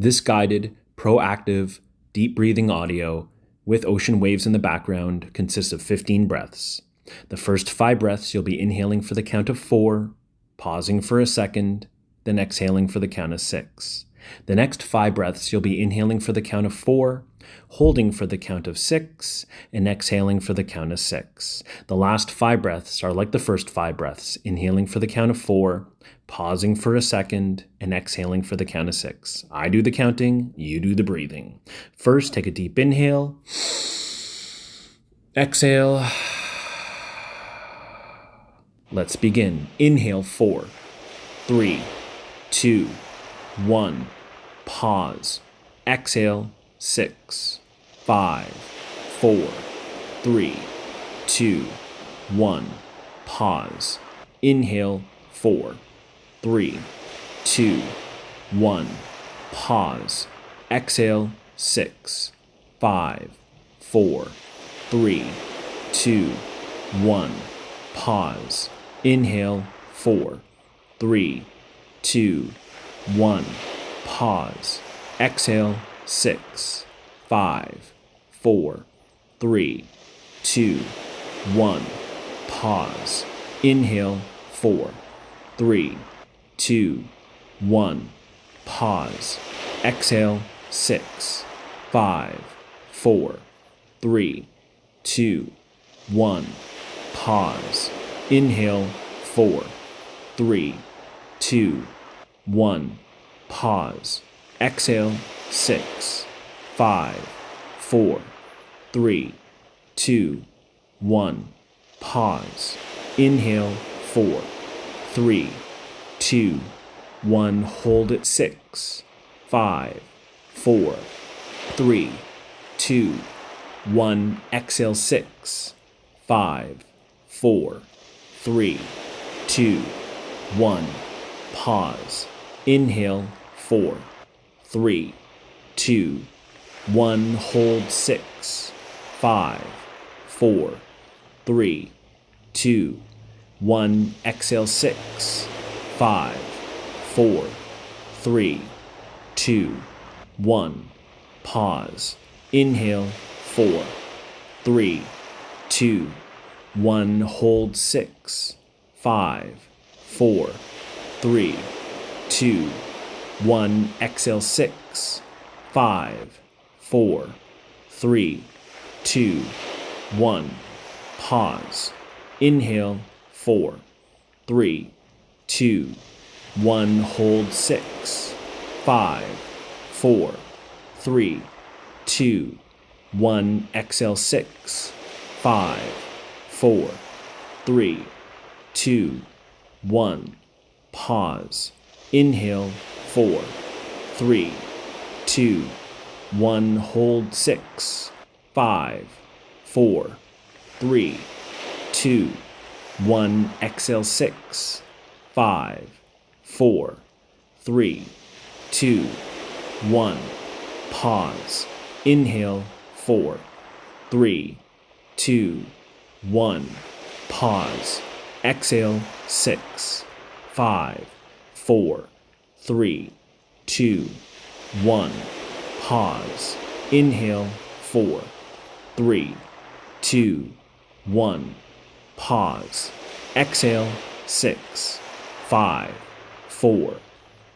This guided, proactive, deep breathing audio with ocean waves in the background consists of 15 breaths. The first 5 breaths you'll be inhaling for the count of 4, pausing for a second, then exhaling for the count of 6. The next 5 breaths you'll be inhaling for the count of 4, holding for the count of 6, and exhaling for the count of 6. The last 5 breaths are like the first 5 breaths, inhaling for the count of 4, pausing for a second, and exhaling for the count of 6. I do the counting, you do the breathing. First, take a deep inhale, exhale. Let's begin. Inhale 4, 3, 2, 1. Pause. Exhale 6, 5, 4, 3, 2, 1. Pause. Inhale 4, 3, 2, 1. Pause. Exhale 6, 5, 4, 3, 2, 1. Pause. Inhale 4, 3, 2, 1. Pause. Exhale 6, 5, 4, 3, 2, 1. Pause. Inhale 4, 3, 2, 1. Pause. Exhale 6, 5, 4, 3, 2, 1. Pause. Inhale 4, 3, 2, 1. Pause. Exhale 6, 5, 4, 3, 2, 1. Pause. Inhale 4, 3, 2, 1. Hold at 6, 5, 4, 3, 2, 1. Exhale 6, 5, 4, 3, 2, 1. Pause. Inhale 4, 3, 2, 1. Hold 6, 5, 4, 3, 2, 1. Exhale 6, 5, 4, 3, 2, 1. Pause. Inhale 4, 3, 2, 1. Hold 6, 5, 4, 3, 2, 1. Exhale 6, 5, 4, 3, 2, 1. Pause. Inhale 4, 3, 2, 1. Hold 6, 5, 4, 3, 2, 1. Exhale 6, 5, 4, 3, 2, 1. Pause. Inhale 4, 3, 2, 1. Hold 6, 5, 4, 3, 2, 1. Exhale 6, 5, 4, 3, 2, 1. Pause. Inhale 4, 3, 2, 1. Pause. Exhale 6, 5, 4, 3, 2, 1. Pause. Inhale 4, 3, 2, 1. Pause. Exhale 6, 5, 4,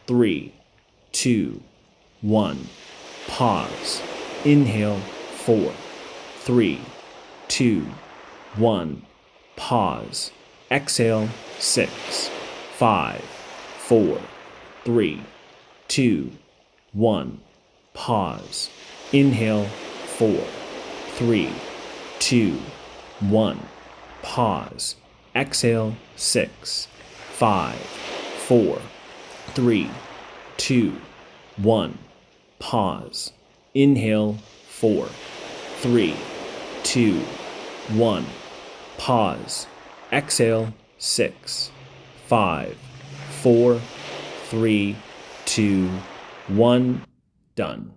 3, 2, 1. Pause. Inhale 4, 3, 2, 1. Pause. Exhale 6, 5, 4, 3, 2, 1. Pause. Inhale 4, 3, 2, 1. Pause. Exhale 6, 5, 4, 3, 2, 1. Pause. Inhale 4, 3, 2, 1. Pause. Exhale 6, 5, 4, 3, 2, 1. Done.